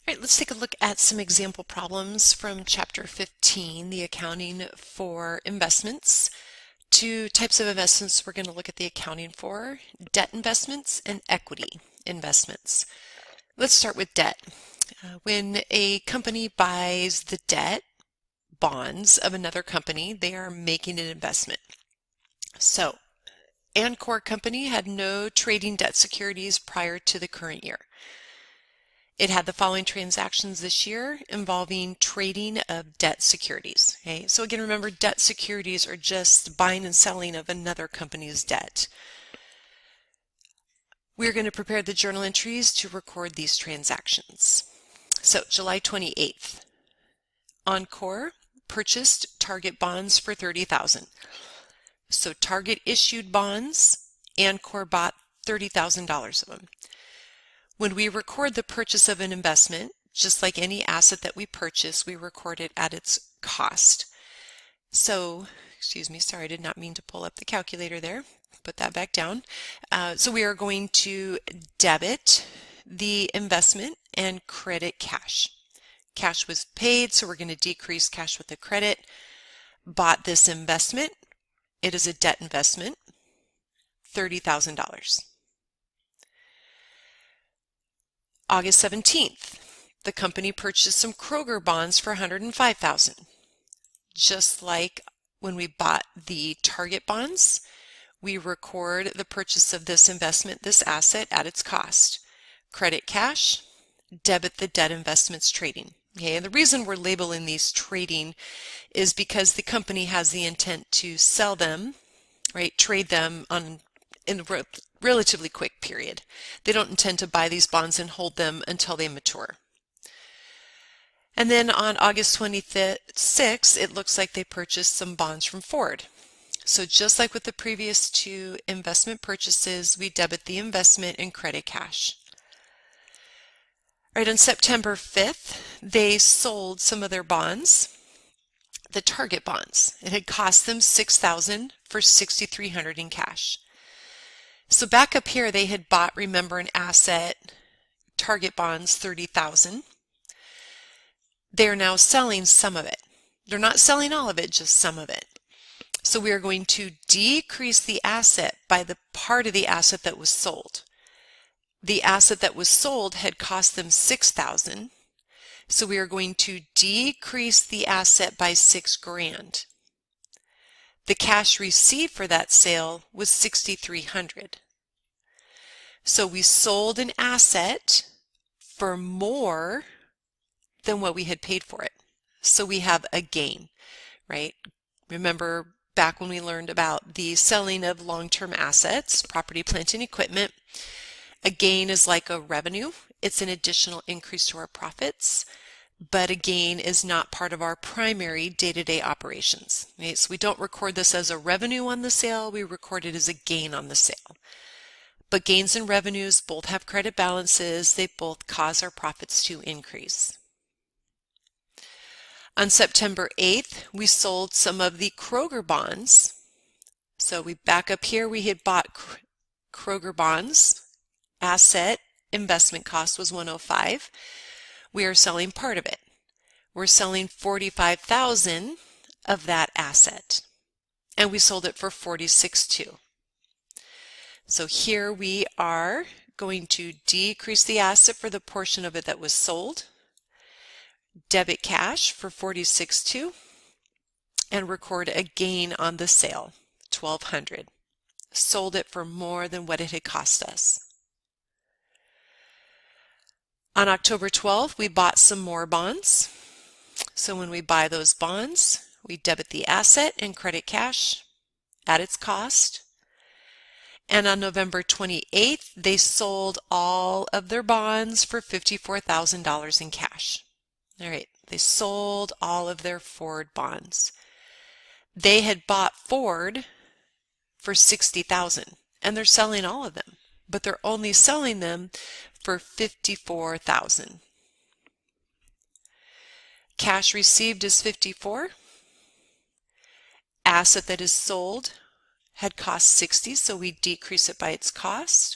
All right, let's take a look at some example problems from Chapter 15, the accounting for investments. Two types of investments we're going to look at the accounting for: debt investments and equity investments. Let's start with debt. When a company buys the debt, bonds of another company, they are making an investment. So, Ancor Company had no trading debt securities prior to the current year. It had the following transactions this year involving trading of debt securities. Okay, so again, remember, debt securities are just buying and selling of another company's debt. We're going to prepare the journal entries to record these transactions. So July 28th, Ancor purchased Target bonds for $30,000. So Target issued bonds, Ancor bought $30,000 of them. When we record the purchase of an investment, just like any asset that we purchase, we record it at its cost. So, excuse me, sorry, I did not mean to pull up the calculator there. Put that back down. So we are going to debit the investment and credit cash. Cash was paid, so we're going to decrease cash with the credit. Bought this investment. It is a debt investment, $30,000. August 17th, the company purchased some Kroger bonds for $105,000. Just like when we bought the Target bonds, we record the purchase of this investment, this asset, at its cost. Credit cash, debit the debt investments trading. Okay, and the reason we're labeling these trading is because the company has the intent to sell them, right, trade them in a relatively quick period. They don't intend to buy these bonds and hold them until they mature. And then on August 26th, it looks like they purchased some bonds from Ford. So just like with the previous two investment purchases, we debit the investment and credit cash. All right, on September 5th, they sold some of their bonds, the Target bonds. It had cost them $6,000 for $6,300 in cash. So back up here, they had bought, remember, an asset, Target bonds, $30,000. They're now selling some of it. They're not selling all of it, just some of it. So we are going to decrease the asset by the part of the asset that was sold. The asset that was sold had cost them $6,000. So we are going to decrease the asset by $6,000. The cash received for that sale was $6,300. So we sold an asset for more than what we had paid for it. So we have a gain, right? Remember back when we learned about the selling of long-term assets, property, plant, and equipment, a gain is like a revenue. It's an additional increase to our profits, but a gain is not part of our primary day-to-day operations. Right? So we don't record this as a revenue on the sale, we record it as a gain on the sale. But gains and revenues both have credit balances. They both cause our profits to increase. On September 8th, we sold some of the Kroger bonds. So we back up here, we had bought Kroger bonds. Asset investment cost was $105. We are selling part of it. We're selling $45,000 of that asset, and we sold it for $46,200. So here we are going to decrease the asset for the portion of it that was sold, debit cash for $46,200, and record a gain on the sale, $1,200. Sold it for more than what it had cost us. On October 12th, we bought some more bonds. So when we buy those bonds, we debit the asset and credit cash at its cost. And on November 28th, they sold all of their bonds for $54,000 in cash. All right, they sold all of their Ford bonds. They had bought Ford for $60,000, and they're selling all of them, but they're only selling them for $54,000. Cash received is $54,000. Asset that is sold had cost $60,000, so we decrease it by its cost.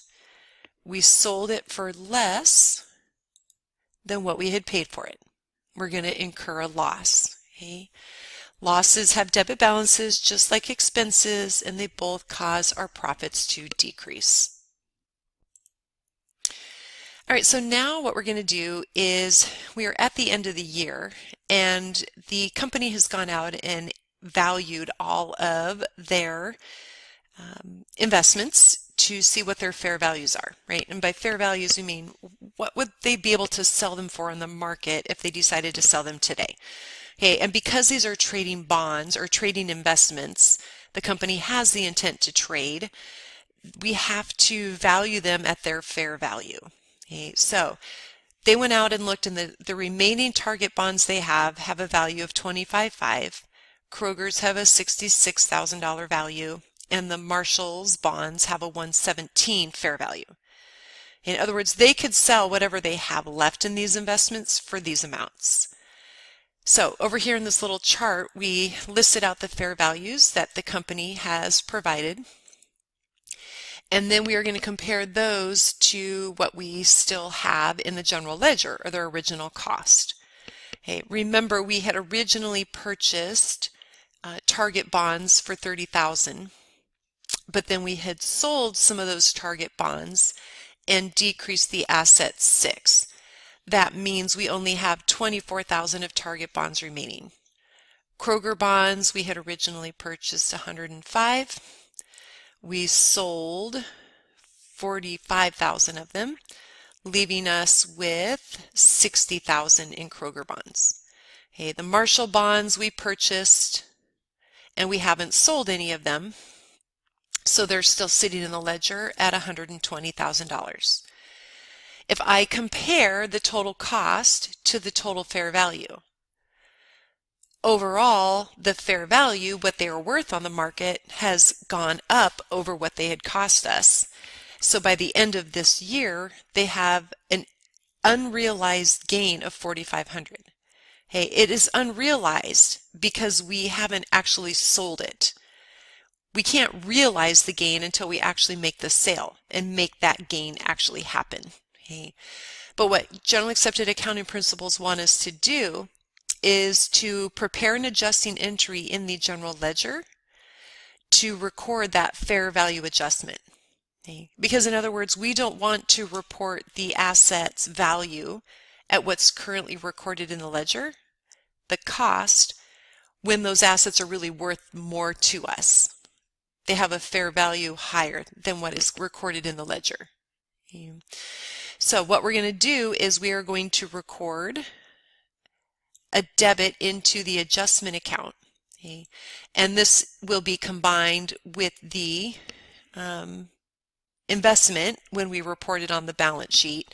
We sold it for less than what we had paid for it. We're going to incur a loss. Okay? Losses have debit balances just like expenses, and they both cause our profits to decrease. All right, so now what we're going to do is we are at the end of the year, and the company has gone out and valued all of their investments to see what their fair values are, right? And by fair values, we mean what would they be able to sell them for in the market if they decided to sell them today? Okay, and because these are trading bonds or trading investments, the company has the intent to trade, we have to value them at their fair value. Okay, so they went out and looked, and the remaining target bonds they have a value of $25,500. Kroger's have a $66,000 value, and the Marshall's bonds have a $117,000 fair value. In other words, they could sell whatever they have left in these investments for these amounts. So over here in this little chart, we listed out the fair values that the company has provided. And then we are going to compare those to what we still have in the general ledger, or their original cost. Okay, remember, we had originally purchased target bonds for $30,000, but then we had sold some of those target bonds and decreased the assets $6,000. That means we only have $24,000 of target bonds remaining. Kroger bonds, we had originally purchased $105,000. We sold 45,000 of them, leaving us with 60,000 in Kroger bonds. Okay, the Marshall bonds we purchased, and we haven't sold any of them, so they're still sitting in the ledger at $120,000. If I compare the total cost to the total fair value, overall, the fair value, what they are worth on the market, has gone up over what they had cost us. So by the end of this year, they have an unrealized gain of $4,500. Hey, it is unrealized because we haven't actually sold it. We can't realize the gain until we actually make the sale and make that gain actually happen. Okay? But what generally accepted accounting principles want us to do is to prepare an adjusting entry in the general ledger to record that fair value adjustment. Okay? Because in other words, we don't want to report the asset's value at what's currently recorded in the ledger, the cost, when those assets are really worth more to us. They have a fair value higher than what is recorded in the ledger. Okay? So what we're going to do is we are going to record a debit into the adjustment account. Okay? And this will be combined with the investment when we report it on the balance sheet.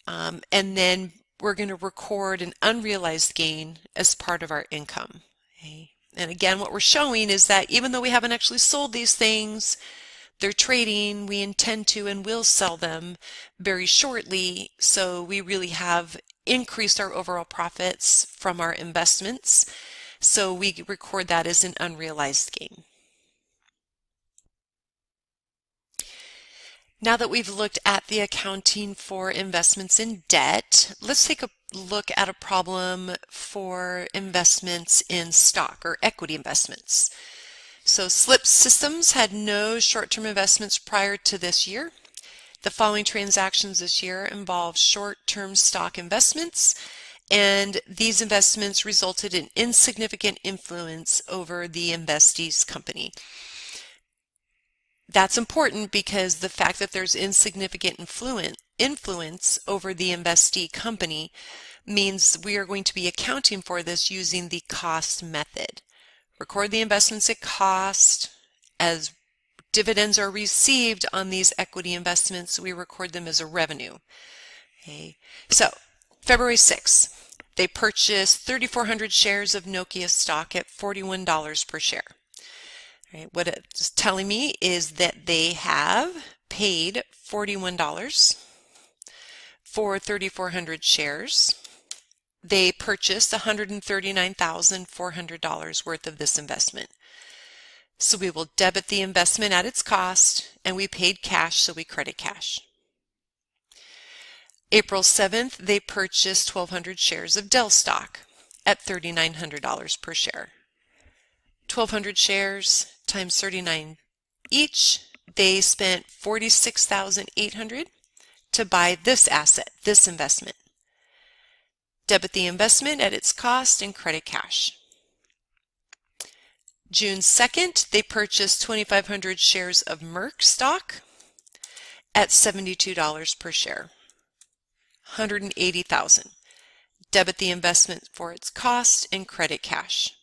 And then we're going to record an unrealized gain as part of our income. Okay? And again, what we're showing is that even though we haven't actually sold these things, they're trading, we intend to and will sell them very shortly, so we really have increased our overall profits from our investments, so we record that as an unrealized gain. Now that we've looked at the accounting for investments in debt, let's take a look at a problem for investments in stock or equity investments. So Slip Systems had no short-term investments prior to this year. The following transactions this year involve short-term stock investments, and these investments resulted in insignificant influence over the investee's company. That's important because the fact that there's insignificant influence over the investee company means we are going to be accounting for this using the cost method. Record the investments at cost. As dividends are received on these equity investments, we record them as a revenue. Okay. So February 6th, they purchased 3,400 shares of Nokia stock at $41 per share. Right. What it's telling me is that they have paid $41 for 3,400 shares. They purchased $139,400 worth of this investment. So we will debit the investment at its cost, and we paid cash, so we credit cash. April 7th, they purchased 1,200 shares of Dell stock at $3,900 per share. 1,200 shares times 39 each, they spent $46,800 to buy this asset, this investment. Debit the investment at its cost and credit cash. June 2nd, they purchased 2,500 shares of Merck stock at $72 per share. $180,000. Debit the investment for its cost and credit cash.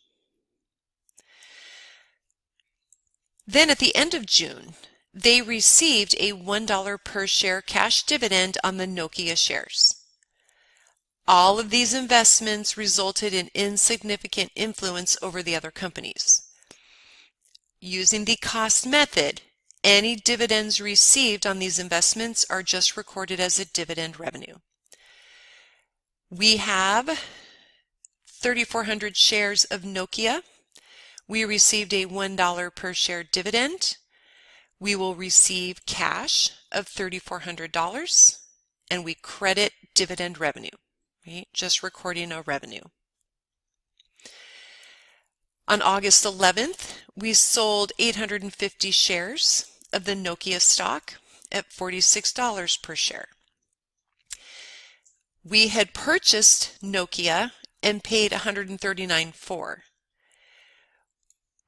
Then at the end of June, they received a $1 per share cash dividend on the Nokia shares. All of these investments resulted in insignificant influence over the other companies. Using the cost method, any dividends received on these investments are just recorded as a dividend revenue. We have 3,400 shares of Nokia. We received a $1 per share dividend. We will receive cash of $3,400 and we credit dividend revenue, right? Just recording a revenue. On August 11th, we sold 850 shares of the Nokia stock at $46 per share. We had purchased Nokia and paid $139 for.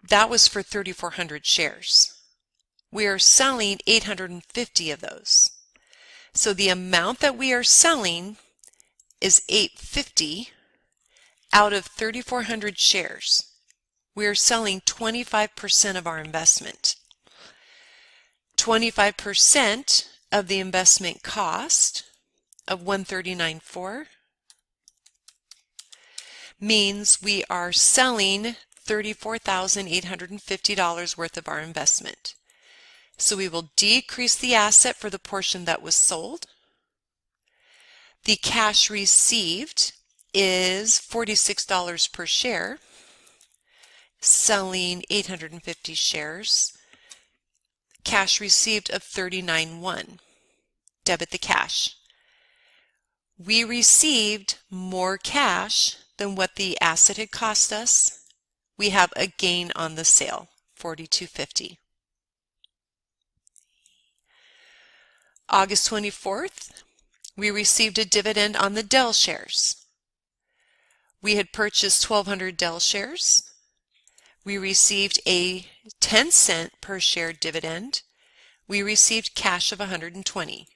That was for 3,400 shares. We are selling 850 of those. So the amount that we are selling is 850 out of 3,400 shares. We are selling 25% of our investment. 25% of the investment cost of $139.4 means we are selling $34,850 worth of our investment. So we will decrease the asset for the portion that was sold. The cash received is $46 per share, selling 850 shares. Cash received of $39.1. Debit the cash. We received more cash than what the asset had cost us. We have a gain on the sale, $42.50. August 24th, we received a dividend on the Dell shares. We had purchased 1,200 Dell shares. We received a 10-cent per share dividend. We received cash of $120.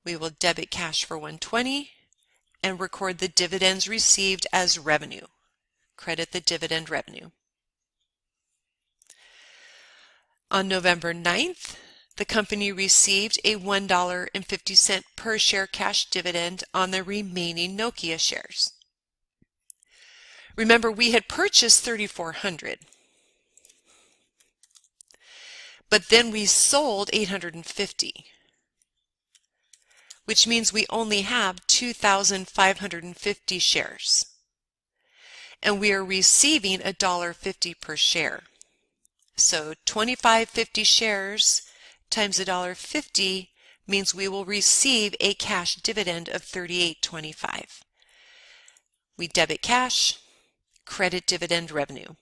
We will debit cash for $120 and record the dividends received as revenue. Credit the dividend revenue. On November 9th, the company received a $1.50 per share cash dividend on the remaining Nokia shares. Remember, we had purchased 3,400, but then we sold 850, which means we only have 2,550 shares. And we are receiving $1.50 per share. So 2,550 shares times $1.50 means we will receive a cash dividend of $38.25. We debit cash, credit dividend revenue.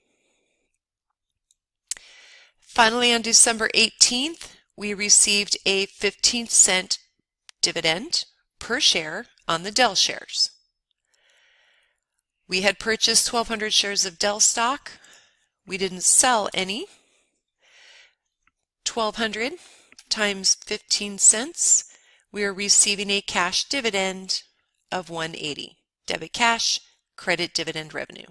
Finally, on December 18th, we received a 15-cent dividend per share on the Dell shares. We had purchased 1,200 shares of Dell stock. We didn't sell any. 1,200 times 15 cents, we are receiving a cash dividend of $180. Debit cash, credit dividend revenue.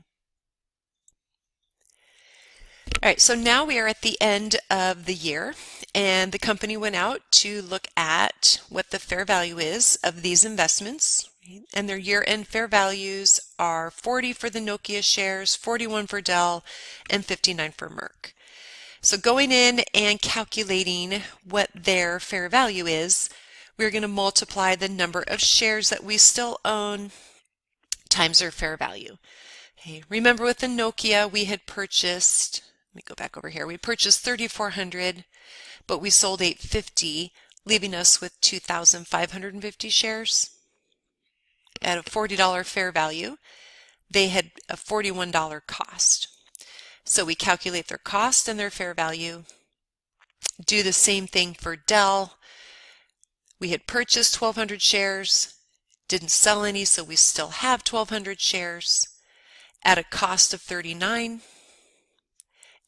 All right, so now we are at the end of the year, and the company went out to look at what the fair value is of these investments. And their year-end fair values are 40 for the Nokia shares, 41 for Dell, and 59 for Merck. So going in and calculating what their fair value is, we're going to multiply the number of shares that we still own times their fair value. Okay, remember with the Nokia, we had purchased, let me go back over here, we purchased 3,400, but we sold 850, leaving us with 2,550 shares. at a $40 fair value. They had a $41 cost. So we calculate their cost and their fair value. Do the same thing for Dell. We had purchased 1,200 shares, didn't sell any, so we still have 1,200 shares at a cost of 39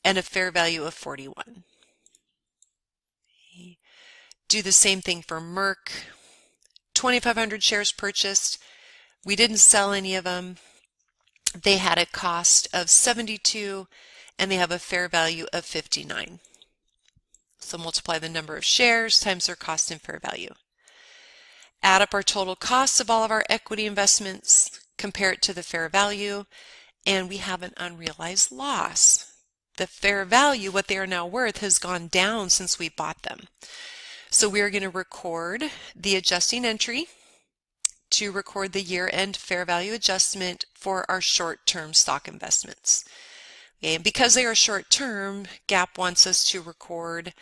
and a fair value of 41. Do the same thing for Merck. 2,500 shares purchased. We didn't sell any of them. They had a cost of 72 and they have a fair value of 59. So multiply the number of shares times their cost and fair value. Add up our total costs of all of our equity investments, compare it to the fair value, and we have an unrealized loss. The fair value, what they are now worth, has gone down since we bought them. So we are going to record the adjusting entry to record the year-end fair value adjustment for our short-term stock investments. Okay, and because they are short-term, GAAP wants us to record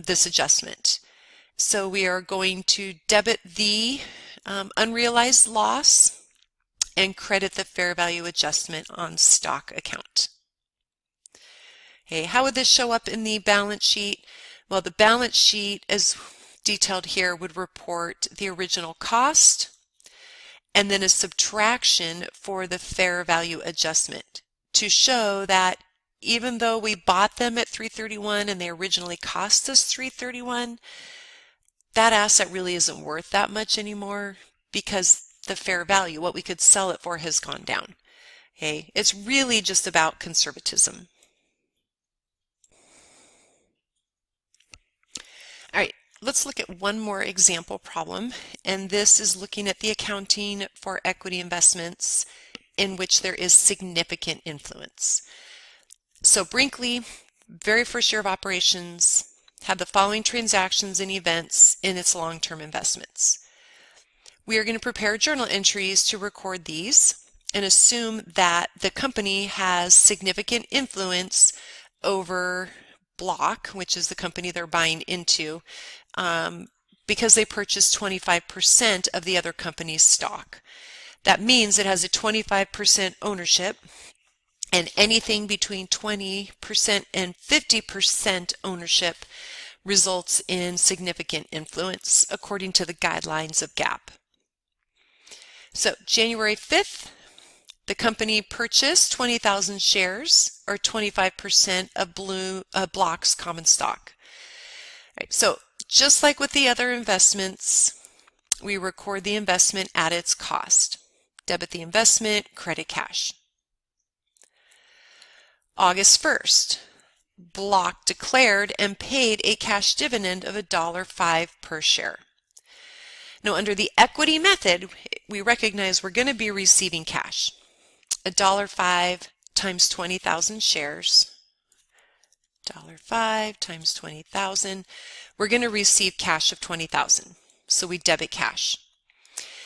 this adjustment. So we are going to debit the unrealized loss and credit the fair value adjustment on stock account. Okay, how would this show up in the balance sheet? Well, the balance sheet, as detailed here, would report the original cost and then a subtraction for the fair value adjustment to show that even though we bought them at $331 and they originally cost us $331, that asset really isn't worth that much anymore because the fair value, what we could sell it for, has gone down. Okay, it's really just about conservatism. All right, let's look at one more example problem, and this is looking at the accounting for equity investments in which there is significant influence. So Brinkley, very first year of operations, had the following transactions and events in its long-term investments. We are going to prepare journal entries to record these and assume that the company has significant influence over Block, which is the company they're buying into, because they purchased 25% of the other company's stock. That means it has a 25% ownership, and anything between 20% and 50% ownership results in significant influence according to the guidelines of GAAP. So January 5th, the company purchased 20,000 shares, or 25% of Block's common stock. Right, so just like with the other investments, we record the investment at its cost. Debit the investment, credit cash. August 1st, Block declared and paid a cash dividend of $1.05 per share. Now, under the equity method, we recognize we're going to be receiving cash. $1.05 times 20,000 shares. $1.05 times 20,000. We're going to receive cash of 20,000. So we debit cash.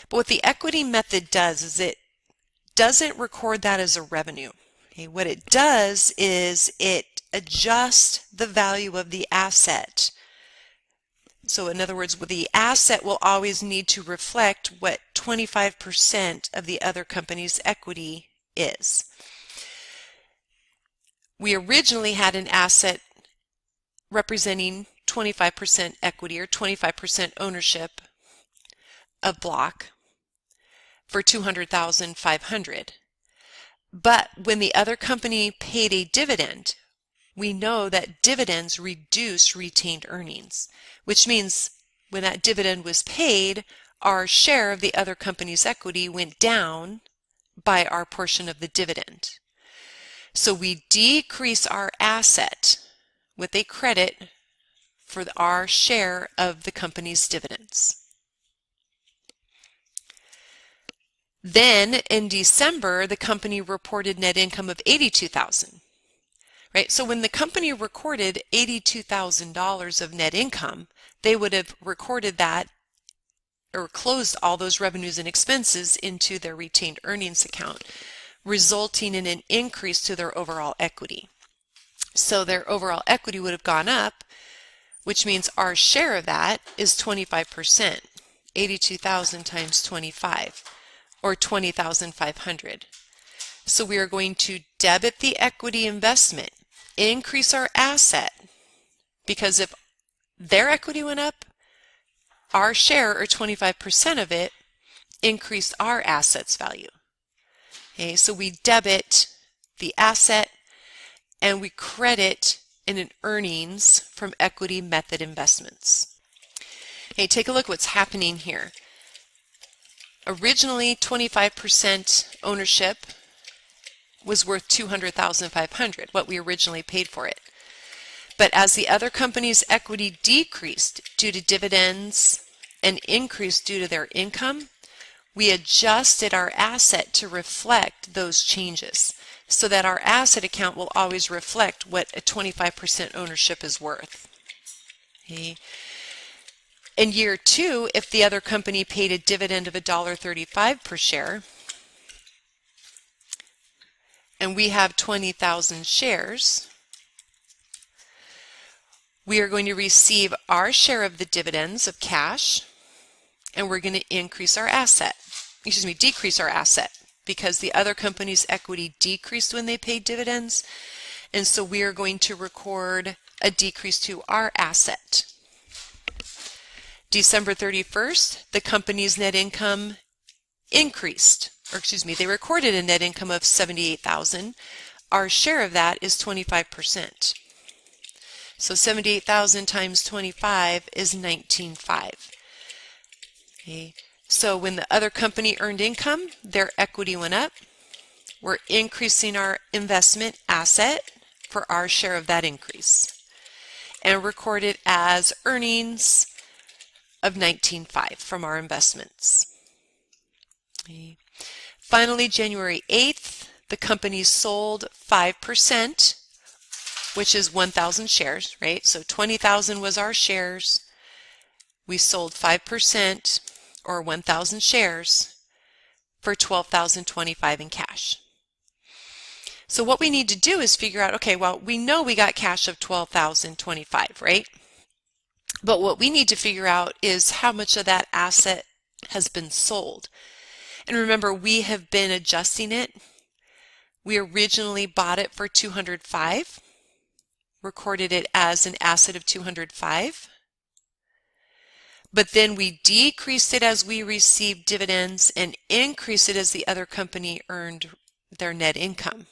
But what the equity method does is it doesn't record that as a revenue. Okay, what it does is it adjusts the value of the asset. So in other words, the asset will always need to reflect what 25% of the other company's equity is. We originally had an asset representing 25% equity or 25% ownership of Block for $200,500. But when the other company paid a dividend, we know that dividends reduce retained earnings, which means when that dividend was paid, our share of the other company's equity went down by our portion of the dividend. So we decrease our asset with a credit for our share of the company's dividends. Then in December, the company reported net income of $82,000. Right? So when the company recorded $82,000 of net income, they would have recorded that or closed all those revenues and expenses into their retained earnings account, resulting in an increase to their overall equity. So their overall equity would have gone up, which means our share of that is 25%. 82,000 times 25, or 20,500. So we are going to debit the equity investment, increase our asset, because if their equity went up, our share, or 25% of it, increased our asset's value. Okay, so we debit the asset and we credit in an earnings from equity method investments. Okay, take a look what's happening here. Originally, 25% ownership was worth $200,500, what we originally paid for it. But as the other company's equity decreased due to dividends and increased due to their income, we adjusted our asset to reflect those changes so that our asset account will always reflect what a 25% ownership is worth. Okay. In year 2, if the other company paid a dividend of $1.35 per share, and we have 20,000 shares, we are going to receive our share of the dividends of cash, and we're going to decrease our asset, because the other company's equity decreased when they paid dividends, and so we are going to record a decrease to our asset. December 31st, the company's net income increased, they recorded a net income of $78,000. Our share of that is 25%. So 78,000 times 25 is 19,500. Okay. So when the other company earned income, their equity went up. We're increasing our investment asset for our share of that increase and record it as earnings of 19,500 from our investments. Okay. Finally, January 8th, the company sold 5%, which is 1,000 shares, right? So 20,000 was our shares. We sold 5%, or 1,000 shares, for $12,025 in cash. So what we need to do is figure out, okay, well, we know we got cash of $12,025, right? But what we need to figure out is how much of that asset has been sold. And remember, we have been adjusting it. We originally bought it for $205, recorded it as an asset of $205. But then we decreased it as we received dividends and increased it as the other company earned their net income.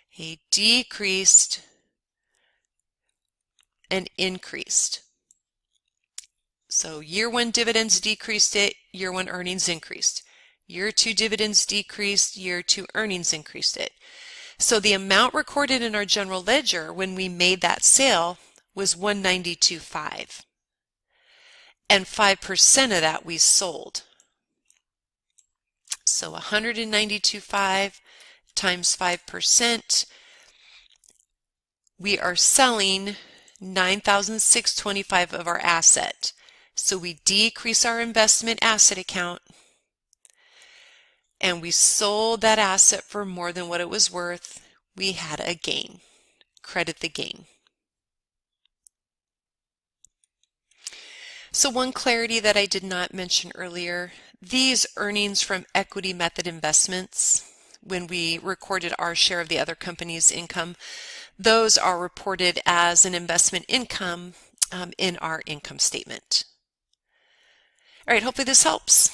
He decreased and increased. So year 1 dividends decreased it, year 1 earnings increased. Year 2 dividends decreased, year 2 earnings increased it. So the amount recorded in our general ledger when we made that sale was $192,500. And 5% of that we sold. So $192,500 times 5%, we are selling $9,625 of our asset. So we decrease our investment asset account and we sold that asset for more than what it was worth. We had a gain. Credit the gain. So one clarity that I did not mention earlier, these earnings from equity method investments, when we recorded our share of the other company's income, those are reported as an investment income in our income statement. All right, hopefully this helps.